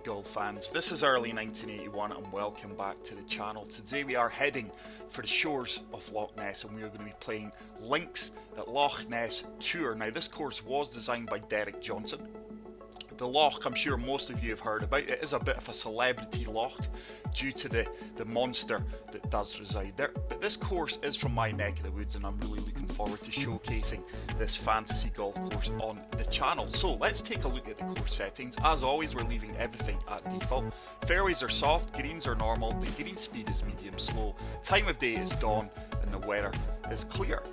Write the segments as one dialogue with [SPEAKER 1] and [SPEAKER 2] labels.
[SPEAKER 1] golf fans, this is early 1981 and welcome back to the channel. Today we are heading for the shores of Loch Ness and we are going to be playing Links at Loch Ness Tour. Now this course was designed by Derek Johnson. The loch, I'm sure most of you have heard about. It is a bit of a celebrity loch due to the monster that does reside there. But this course is from my neck of the woods and I'm really looking forward to showcasing this fantasy golf course on the channel. So let's take a look at the course settings. As always, we're leaving everything at default. Fairways are soft, greens are normal, the green speed is medium slow, time of day is dawn and the weather is clear.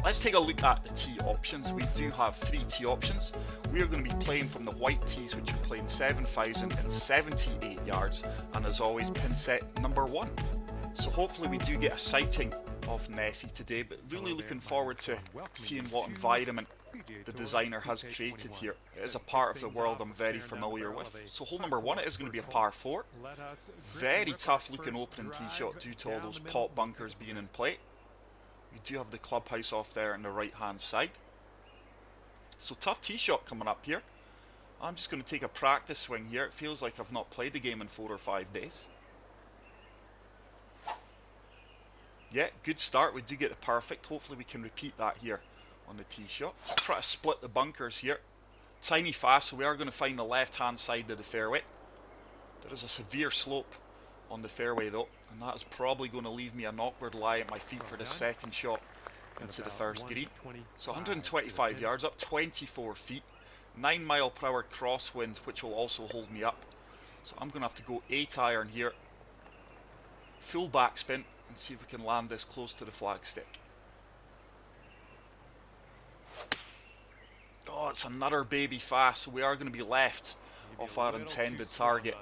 [SPEAKER 1] Let's take a look at the tee options. We do have 3 tee options. We are going to be playing from the white tees, which are playing 7,078 yards, and as always, pin set number 1. So hopefully we do get a sighting of Nessie today, but really looking forward to seeing what environment the designer has created here. It is a part of the world I'm very familiar with. So hole number 1, it is going to be a par 4. Very tough looking opening tee shot due to all those pot bunkers being in play. We do have the clubhouse off there on the right hand side. So tough tee shot coming up here. I'm just going to take a practice swing here. It feels like I've not played the game in 4 or 5 days. Yeah, good start. We do get the perfect. Hopefully we can repeat that here on the tee shot. Just try to split the bunkers here. Tiny fast, so we are going to find the left hand side of the fairway. There is a severe slope on the fairway though, and that is probably going to leave me an awkward lie at my feet for the second shot into the first green. So 125 yards up, 24 feet, 9 mile/hour crosswind, which will also hold me up. So I'm going to have to go 8 iron here, full backspin, and see if we can land this close to the flagstick. Oh, it's another baby fast, so we are going to be left off our intended target.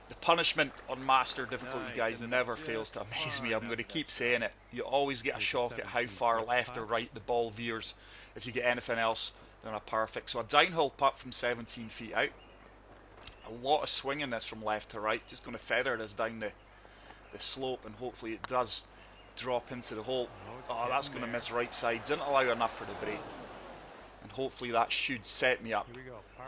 [SPEAKER 1] The punishment on master difficulty, guys, never fails to amaze me. I'm going to keep saying it. You always get a shock at how far left or right the ball veers if you get anything else than a perfect. So a downhill putt from 17 feet out. A lot of swing in this from left to right. Just going to feather this down the slope and hopefully it does drop into the hole. Oh, that's going to miss right side. Didn't allow enough for the break. And hopefully that should set me up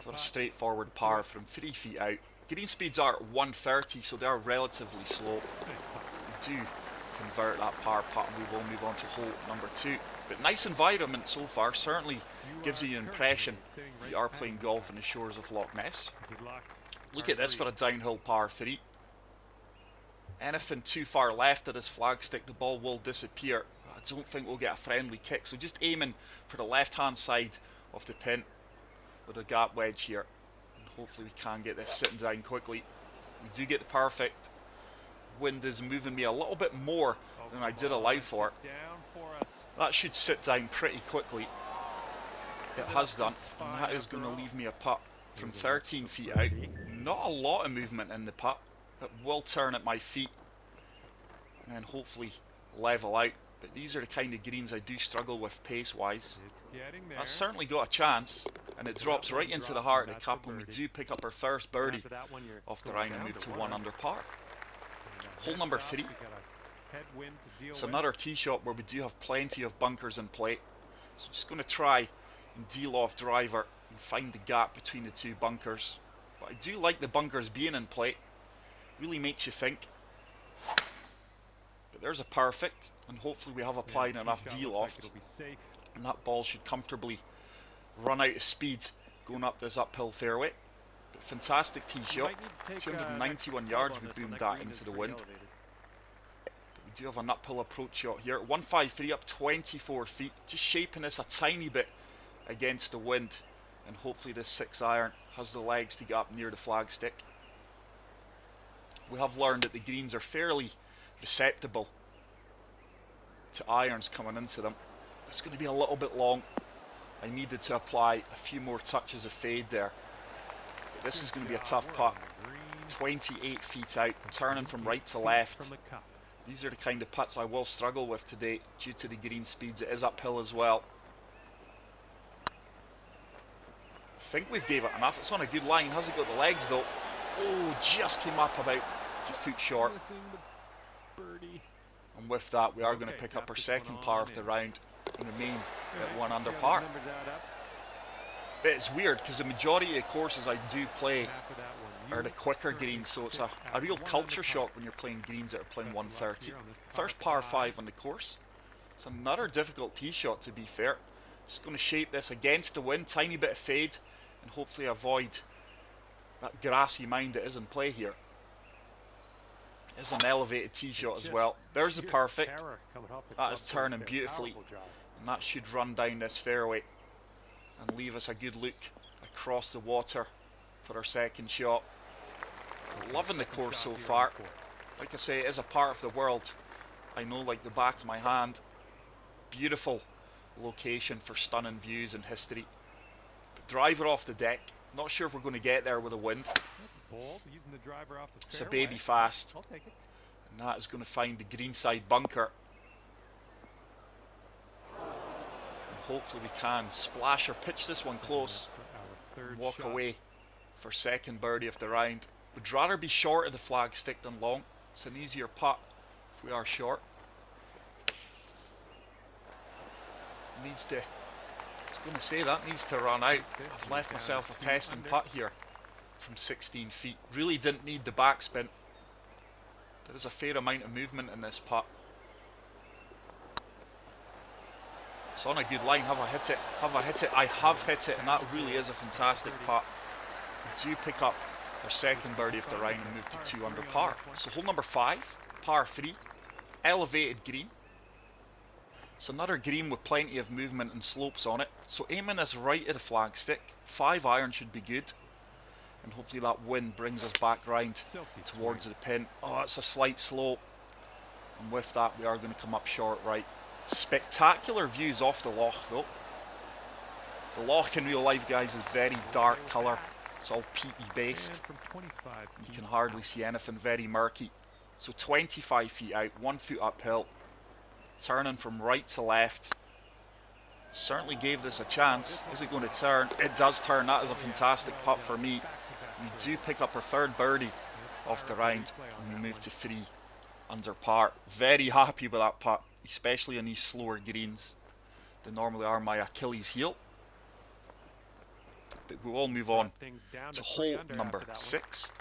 [SPEAKER 1] for a straightforward par from 3 feet out. Green speeds are at 130, so they are relatively slow. We do convert that par putt and we will move on to hole number 2. But nice environment so far, certainly gives you an impression that you are playing golf on the shores of Loch Ness. Look at this for a downhill par 3. Anything too far left of this flagstick, the ball will disappear. I don't think we'll get a friendly kick, so just aiming for the left hand side of the pin with a gap wedge here. Hopefully we can get this sitting down quickly. We do get the perfect. Wind is moving me a little bit more than I did allow for. That should sit down pretty quickly. It has done, and that is going to leave me a putt from 13 feet out. Not a lot of movement in the putt. It will turn at my feet and then hopefully level out. But these are the kind of greens I do struggle with pace-wise. That's certainly got a chance, and it drops right into the heart of the cup, and we do pick up our first birdie off the round and move to 1 under par. Hole number 3. It's another tee shot where we do have plenty of bunkers in play. So I'm just going to try and deal off driver and find the gap between the 2 bunkers. But I do like the bunkers being in play. Really makes you think. But there's a perfect, and hopefully we have applied enough D-loft, and that ball should comfortably run out of speed going up this uphill fairway. But fantastic tee shot, 291 yards, we boomed that into the wind. But we do have an uphill approach shot here, 153 up 24 feet, just shaping this a tiny bit against the wind, and hopefully this 6 iron has the legs to get up near the flagstick. We have learned that the greens are fairly susceptible to irons coming into them. It's going to be a little bit long. I needed to apply a few more touches of fade there. But this is going to be a tough putt. 28 feet out, turning from right to left. These are the kind of putts I will struggle with today due to the green speeds. It is uphill as well. I think we've gave it enough. It's on a good line. Has it got the legs though? Oh, just came up about a foot short. And with that, we are going to pick up our second par of the round and remain at 1 under par. But it's weird because the majority of courses I do play are the quicker greens, so it's a real culture shock when you're playing greens that are playing 130. First par 5 on the course. It's another difficult tee shot, to be fair. Just going to shape this against the wind, tiny bit of fade, and hopefully avoid that grassy mound that is in play here. It's an elevated tee shot as well. There's the perfect. That is turning beautifully, and that should run down this fairway and leave us a good look across the water for our second shot. Loving the course so far. Like I say, it is a part of the world I know like the back of my hand. Beautiful location for stunning views and history. But driver off the deck. Not sure if we're going to get there with the wind. It's a baby fast. And that is going to find the greenside bunker. And hopefully we can splash or pitch this one close. And walk away for second birdie of the round. Would rather be short of the flag stick than long. It's an easier putt if we are short. Needs to, I was going to say that needs to run out. I've left myself a testing putt here from 16 feet. Really didn't need the backspin. There is a fair amount of movement in this putt. It's on a good line. Have I hit it? Have I hit it? I have hit it, and that really is a fantastic putt. We do pick up our second birdie of the round and move to 2 under par. So hole number 5, par 3, elevated green. It's another green with plenty of movement and slopes on it. So aiming this right at the flag stick. 5 iron should be good. And hopefully that wind brings us back round towards the pin. Oh, it's a slight slope. And with that, we are going to come up short right. Spectacular views off the loch though. The loch in real life, guys, is very dark colour. It's all peaty based. You can hardly see anything, very murky. So 25 feet out, 1 foot uphill. Turning from right to left. Certainly gave this a chance. Is it going to turn? It does turn. That is a fantastic putt for me. We do pick up our third birdie off the round, and we move to 3 under par. Very happy with that putt, especially on these slower greens. They normally are my Achilles heel. But we will move on to hole number 6.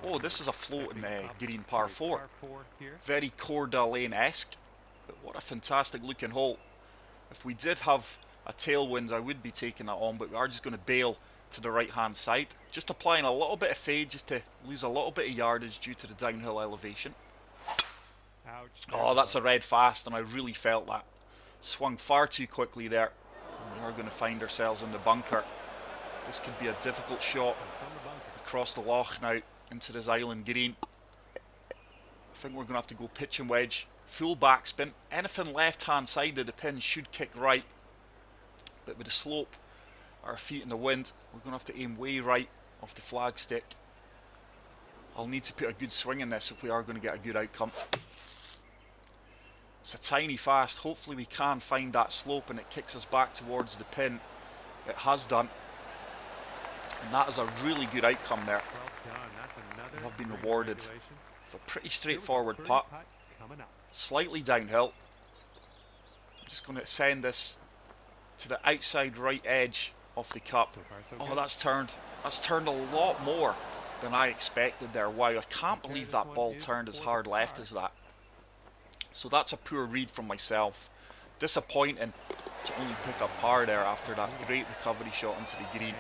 [SPEAKER 1] Oh, this is a floating green par 4. Very Coeur d'Alene-esque. But what a fantastic looking hole. If we did have a tailwind, I would be taking that on, but we are just going to bail to the right hand side. Just applying a little bit of fade just to lose a little bit of yardage due to the downhill elevation. Oh, that's a red fast, and I really felt that. Swung far too quickly there. And we are going to find ourselves in the bunker. This could be a difficult shot across the loch now into this island green. I think we're going to have to go pitch and wedge. Full backspin. Anything left hand side of the pin should kick right. But with the slope, our feet in the wind, we're going to have to aim way right off the flag stick. I'll need to put a good swing in this if we are going to get a good outcome. It's a tiny fast. Hopefully we can find that slope and it kicks us back towards the pin. It has done. And that is a really good outcome there. We have been rewarded with a pretty straightforward putt. Slightly downhill. I'm just going to send this to the outside right edge of the cup. Oh, that's turned. That's turned a lot more than I expected there. Wow, I can't believe that ball turned as hard left as that. So that's a poor read from myself. Disappointing to only pick up par there after that great recovery shot into the green.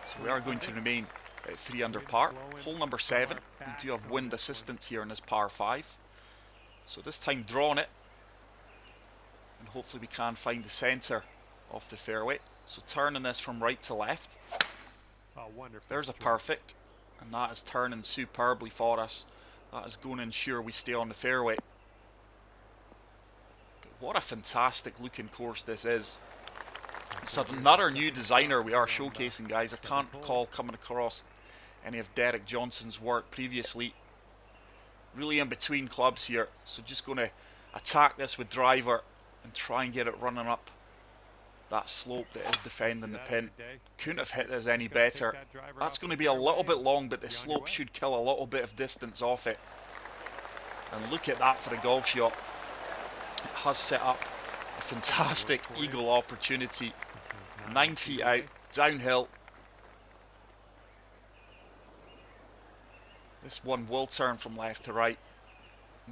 [SPEAKER 1] So we are going to remain at 3 under par. Hole number 7. We do have wind assistance here in this par 5. So this time drawing it. And hopefully we can find the centre of the fairway. So turning this from right to left. There's a perfect. And that is turning superbly for us. That is going to ensure we stay on the fairway. But what a fantastic looking course this is. It's another new designer we are showcasing, guys. I can't recall coming across any of Derek Johnson's work previously. Really in between clubs here. So just going to attack this with driver and try and get it running up that slope that is defending the pin. Couldn't have hit this any better. That's going to be a little bit long, but the slope should kill a little bit of distance off it. And look at that for the golf shot. It has set up a fantastic eagle opportunity. 9 feet out, Downhill. This one will turn from left to right.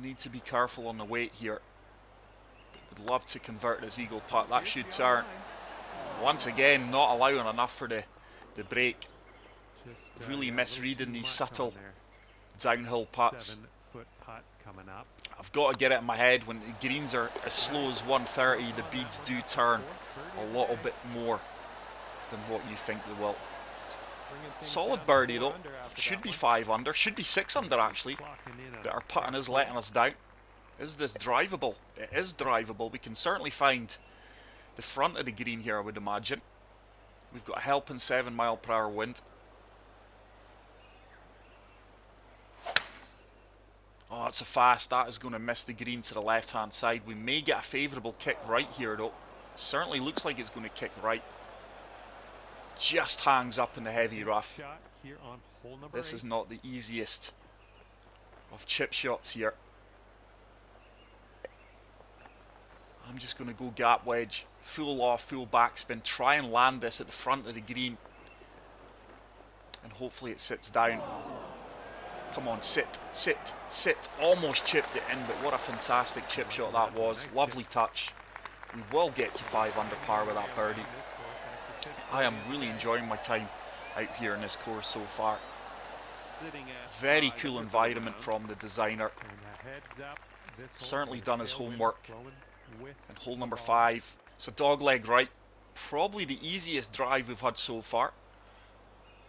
[SPEAKER 1] Need to be careful on the weight here. Would love to convert this eagle putt. That should turn. Once again, not allowing enough for the break. Really misreading these subtle downhill putts. I've got to get it in my head when the greens are as slow as 130, the beads do turn a little bit more than what you think they will. Solid birdie though. Should be 5 under, should be 6 under actually. But our putting is letting us down. Is this drivable? It is drivable. We can certainly find the front of the green here, I would imagine. We've got a helping 7-mile-per-hour wind. Oh, it's a fast. That is going to miss the green to the left-hand side. We may get a favourable kick right here, though. Certainly looks like it's going to kick right. Just hangs up in the heavy rough. This is not the easiest of chip shots here. I'm just going to go gap wedge. Full off, full backspin. Try and land this at the front of the green. And hopefully it sits down. Come on, sit, sit, sit. Almost chipped it in, but what a fantastic chip shot that was. Lovely touch. We will get to 5 under par with that birdie. I am really enjoying my time out here in this course so far. Very cool environment from the designer. Certainly done his homework. And hole number 5. So dogleg right. Probably the easiest drive we've had so far.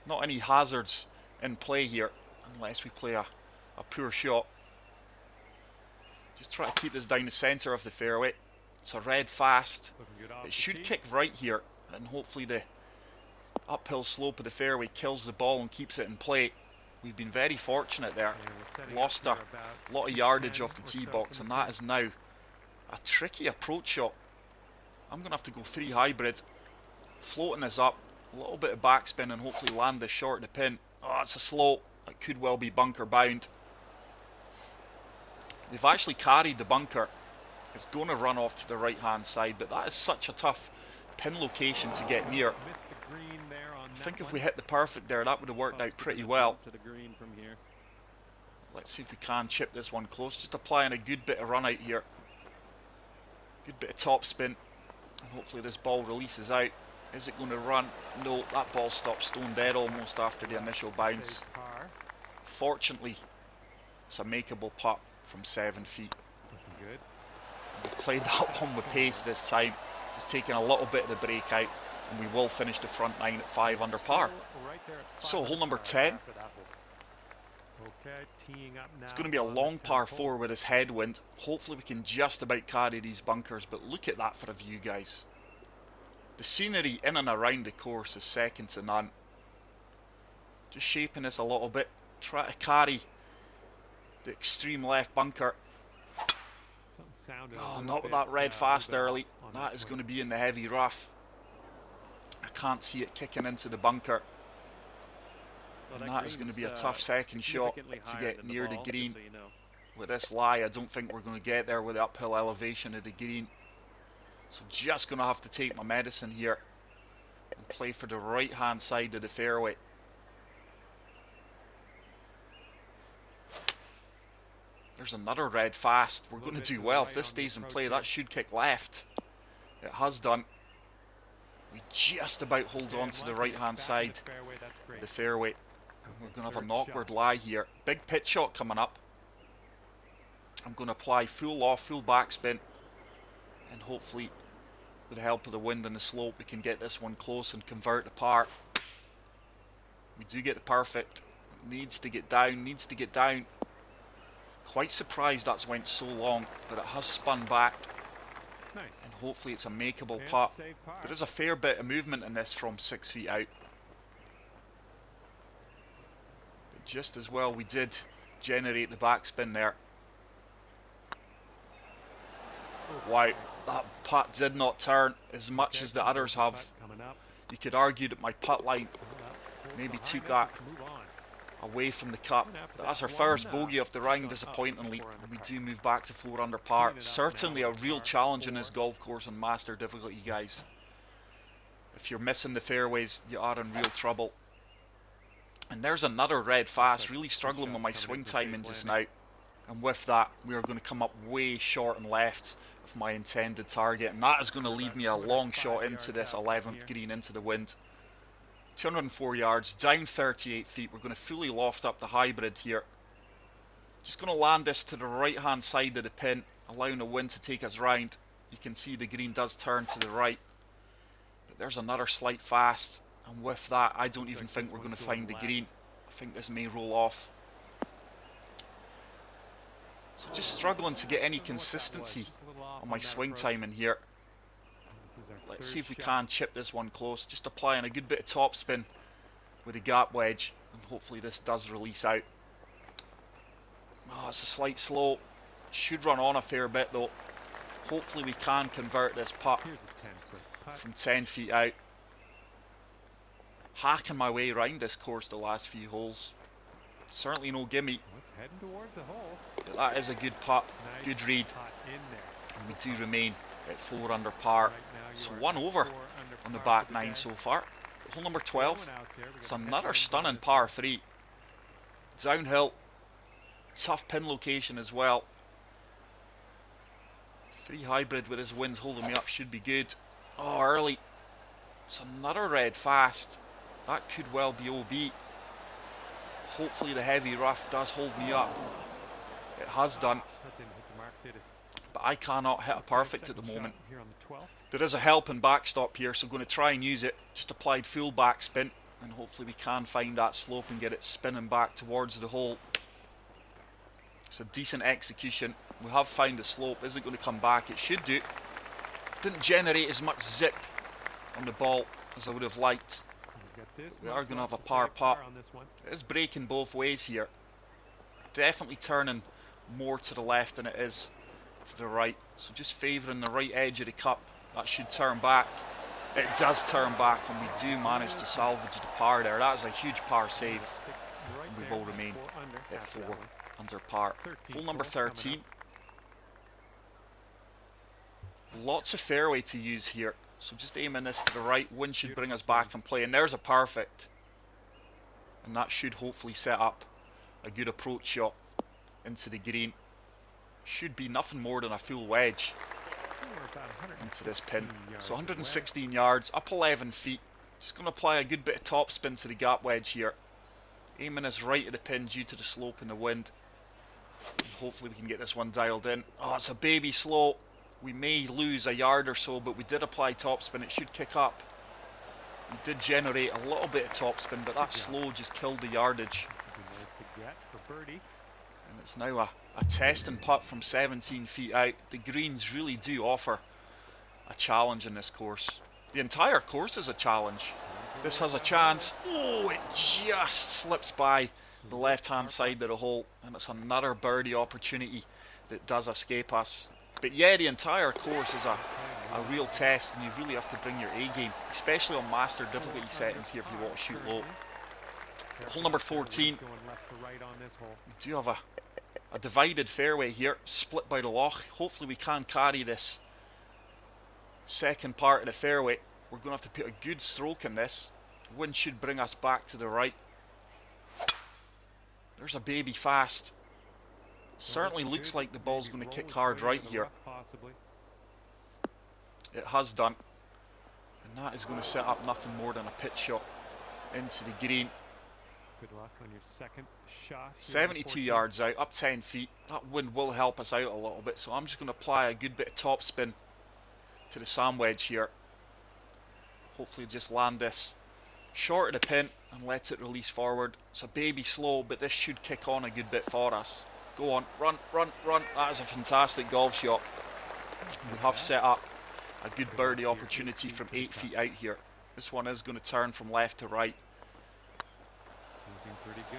[SPEAKER 1] Not any hazards in play here. Unless we play a poor shot. Just try to keep this down the centre of the fairway. It's a red fast. It should kick right here. And hopefully the uphill slope of the fairway kills the ball and keeps it in play. We've been very fortunate there. Lost a lot of yardage off the tee box. And that is now a tricky approach shot. I'm going to have to go 3 hybrid. Floating this up. A little bit of backspin and hopefully land this short of the pin. Oh, it's a slope. It could well be bunker bound. They've actually carried the bunker. It's going to run off to the right hand side, but that is such a tough pin location to get near. I think if we hit the perfect there, that would have worked out pretty well. Let's see if we can chip this one close. Just applying a good bit of run out here. Good bit of top spin. And hopefully this ball releases out. Is it going to run? No, that ball stopped stone dead almost after the initial bounce. Fortunately, it's a makeable putt from 7 feet. We've played that one with pace this time. Just taking a little bit of the break out, and we will finish the front 9 at 5 under par. So hole number 10. It's going to be a long par 4 with this headwind. Hopefully we can just about carry these bunkers, but look at that for a view, guys. The scenery in and around the course is second to none. Just shaping this a little bit. Try to carry the extreme left bunker. Oh, not with that red fast early. That is going to be in the heavy rough. I can't see it kicking into the bunker. And that is going to be a tough second shot to get near the green. With this lie, I don't think we're going to get there with the uphill elevation of the green. So just going to have to take my medicine here and play for the right hand side of the fairway. There's another red fast. We're going to do well. If this stays in play, that should kick left. It has done. We just about hold on to the right hand side of the fairway. We're going to have an awkward lie here. Big pitch shot coming up. I'm going to apply full off, full backspin. And hopefully, with the help of the wind and the slope, we can get this one close and convert to par. We do get the perfect. It needs to get down, needs to get down. Quite surprised that's went so long, but it has spun back. And hopefully it's a makeable putt. There is a fair bit of movement in this from 6 feet out. But just as well we did generate the backspin there. Wow, that putt did not turn as much as the others have. You could argue that my putt line maybe took that away from the cup. But that's our first bogey of the round, disappointingly, and we do move back to 4 under par. Certainly a real challenge in this golf course on master difficulty, guys. If you're missing the fairways, you are in real trouble. And there's another red fast, really struggling with my swing timing just now. And with that, we are going to come up way short and left of my intended target. And that is going to leave me a long shot into this 11th green into the wind. 204 yards, down 38 feet. We're going to fully loft up the hybrid here. Just going to land this to the right hand side of the pin, allowing the wind to take us round. You can see the green does turn to the right. But there's another slight fast. And with that, I don't even think we're going to find the green. I think this may roll off. So just struggling to get any consistency on my swing timing here. Let's see if we can chip this one close. Just applying a good bit of topspin with a gap wedge. And hopefully this does release out. Oh, it's a slight slope. Should run on a fair bit though. Hopefully we can convert this putt from 10 feet out. Hacking my way around this course the last few holes. Certainly no gimme. But that is a good putt, good read. And we do remain at 4 under par. So 1 over on the back 9 so far. Hole number 12. It's another stunning par 3. Downhill. Tough pin location as well. Free hybrid with his winds holding me up should be good. Oh, early. It's another red fast. That could well be OB. Hopefully the heavy rough does hold me up. It has done. But I cannot hit a perfect at the moment. There is a helping backstop here, so I'm going to try and use it. Just applied full backspin, and hopefully we can find that slope and get it spinning back towards the hole. It's a decent execution. We have found the slope. Is it going to come back? It should do. Didn't generate as much zip on the ball as I would have liked. We are going to have a par putt. It is breaking both ways here. Definitely turning more to the left than it is to the right. So just favouring the right edge of the cup. That should turn back. It does turn back, and we do manage to salvage the par there. That is a huge par save. And we will remain at 4 under par. Hole number 13. Lots of fairway to use here. So just aiming this to the right. Wind should bring us back and play. And there's a perfect. And that should hopefully set up a good approach shot into the green. Should be nothing more than a full wedge into this pin. So 116 yards, up 11 feet. Just going to apply a good bit of topspin to the gap wedge here. Aiming this right at the pin due to the slope and the wind. And hopefully we can get this one dialed in. Oh, it's a baby slow. We may lose a yard or so, but we did apply topspin. It should kick up. We did generate a little bit of topspin, but that slow just killed the yardage. And it's now a testing putt from 17 feet out. The greens really do offer a challenge in this course. The entire course is a challenge. This has a chance. Oh, it just slips by the left-hand side of the hole, and it's another birdie opportunity that does escape us. But yeah, the entire course is a real test, and you really have to bring your A game, especially on master difficulty settings here if you want to shoot low. Hole number 14. We do have a divided fairway here, split by the loch. Hopefully we can carry this second part of the fairway. We're going to have to put a good stroke in this. Wind should bring us back to the right. There's a baby fast. Certainly looks like the ball's going to kick hard right here. It has done. And that is going to set up nothing more than a pitch shot into the green.
[SPEAKER 2] Good luck on your second shot.
[SPEAKER 1] 72 yards out, up 10 feet. That wind will help us out a little bit, so I'm just going to apply a good bit of topspin to the sand wedge here. Hopefully just land this short of the pin and let it release forward. It's a baby slow, but this should kick on a good bit for us. Go on, run, run, run. That is a fantastic golf shot. We have set up a good birdie opportunity from 8 feet out here. This one is going to turn from left to right.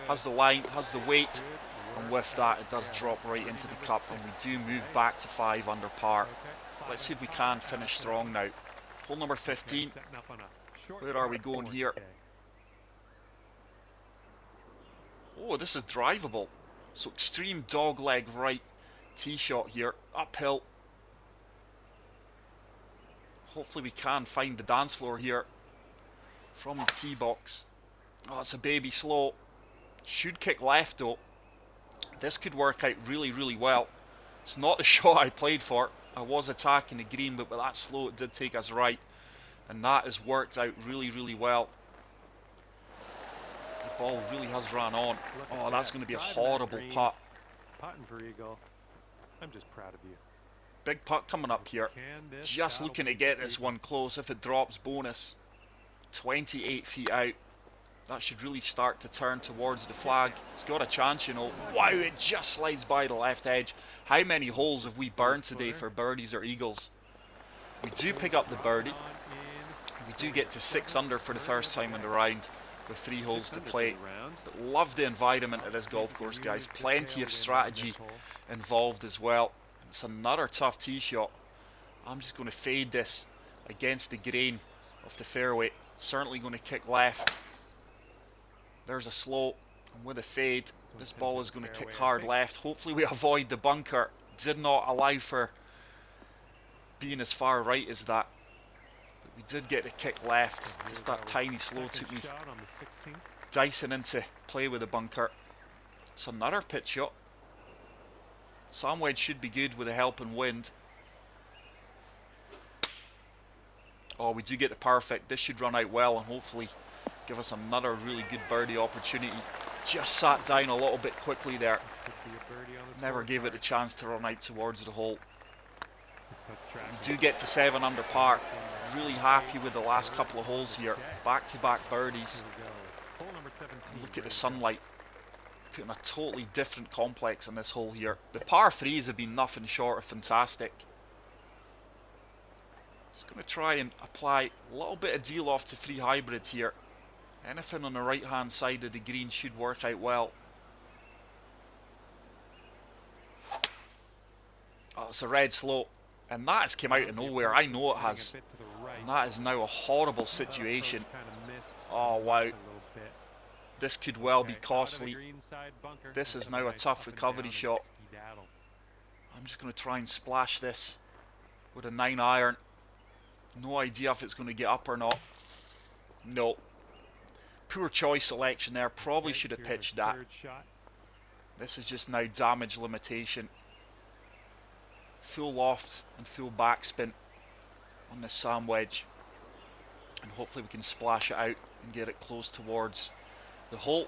[SPEAKER 1] Has the line, has the weight, and with that it does drop right into the cup, and we do move back to 5 under par. Let's see if we can finish strong now. Hole number 15. Where are we going here? Oh, this is drivable. So extreme dog leg right tee shot here, uphill. Hopefully we can find the dance floor here. from the tee box. Oh, it's a baby slow. Should kick left though. This could work out really, really well. It's not the shot I played for. I was attacking the green, but with that slow it did take us right. And that has worked out really, really well. The ball really has ran on. Oh, that's going to be a horrible putt.
[SPEAKER 2] Putting for eagle. I'm just proud of you.
[SPEAKER 1] Big putt coming up here. Just looking to get this one close. If it drops, bonus. 28 feet out. That should really start to turn towards the flag. It's got a chance, you know. Wow, it just slides by the left edge. How many holes have we burned today for birdies or eagles? We do pick up the birdie. We do get to 6 under for the first time in the round with 3 holes to play. But love the environment of this golf course, guys. Plenty of strategy involved as well. And it's another tough tee shot. I'm just going to fade this against the grain of the fairway. Certainly going to kick left. There's a slow, and with a fade, this ball is going to kick hard left. Hopefully we avoid the bunker. Did not allow for being as far right as that. But we did get a kick left. Just that tiny slow took me dicing into play with the bunker. It's another pitch shot. Sandwich should be good with a helping wind. Oh, we do get the perfect. This should run out well and hopefully give us another really good birdie opportunity. Just sat down a little bit quickly there. Never gave it a chance to run out towards the hole. We do get to 7 under par. Really happy with the last couple of holes here. Back-to-back birdies. Look at the sunlight. Putting a totally different complex on this hole here. The par 3s have been nothing short of fantastic. Just going to try and apply a little bit of deal off to 3 hybrids here. Anything on the right hand side of the green should work out well. Oh, it's a red slope. And that has come out of nowhere. I know it has. And that is now a horrible situation. Oh, wow. This could well be costly. This is now a tough recovery shot. I'm just going to try and splash this with a 9 iron. No idea if it's going to get up or not. No. Poor choice selection there. Probably should have pitched that. This is just now damage limitation. Full loft and full backspin on this sand wedge. And hopefully we can splash it out and get it close towards the hole.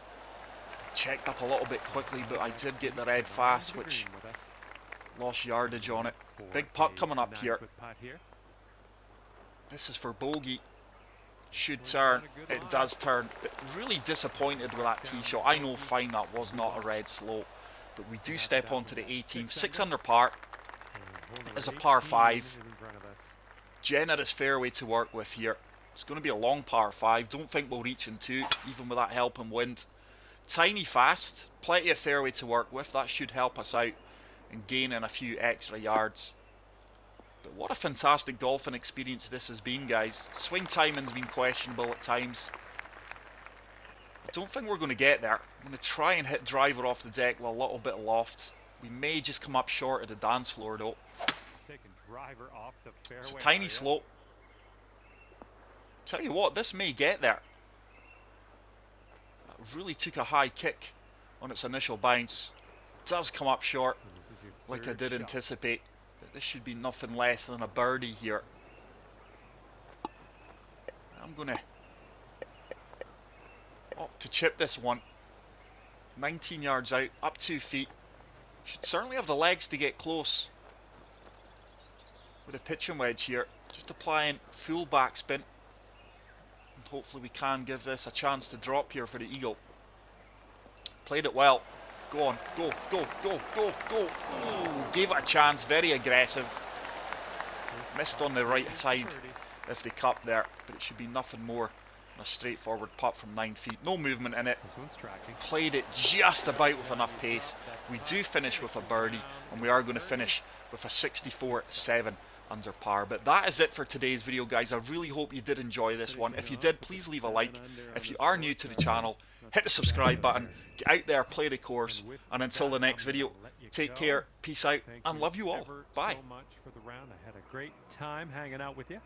[SPEAKER 1] Checked up a little bit quickly, but I did get the red fast, which lost yardage on it. Big putt coming up here. This is for bogey. Should turn. It does turn. But really disappointed with that tee shot. I know fine that was not a red slope, but we do step onto the 18th. 6 under par. It is a par 5. Generous fairway to work with here. It's going to be a long par 5. Don't think we'll reach in 2, even with that helping wind. Tiny fast. Plenty of fairway to work with. That should help us out and gain in a few extra yards. But what a fantastic golfing experience this has been, guys. Swing timing's been questionable at times. I don't think we're going to get there. I'm going to try and hit driver off the deck with a little bit of loft. We may just come up short of the dance floor though. It's a tiny slope. Tell you what, this may get there. That really took a high kick on its initial bounce. It does come up short, like I did anticipate. But this should be nothing less than a birdie here. I'm going to opt to chip this one. 19 yards out, up 2 feet. Should certainly have the legs to get close with a pitching wedge here. Just applying full backspin. And hopefully we can give this a chance to drop here for the eagle. Played it well. Go on, go, go, go, go, go. Ooh, gave it a chance, very aggressive. Missed on the right side of the cup there, but it should be nothing more than a straightforward putt from 9 feet. No movement in it. Played it just about with enough pace. We do finish with a birdie, and we are going to finish with a 64-7 under par. But that is it for today's video, guys. I really hope you did enjoy this one. If you did, please leave a like. If you are new to the channel, hit the subscribe button. Get out there, play the course, and until the next video, take care, peace out, and love you all. Bye.
[SPEAKER 2] So much for the round. I had a great time hanging out with you.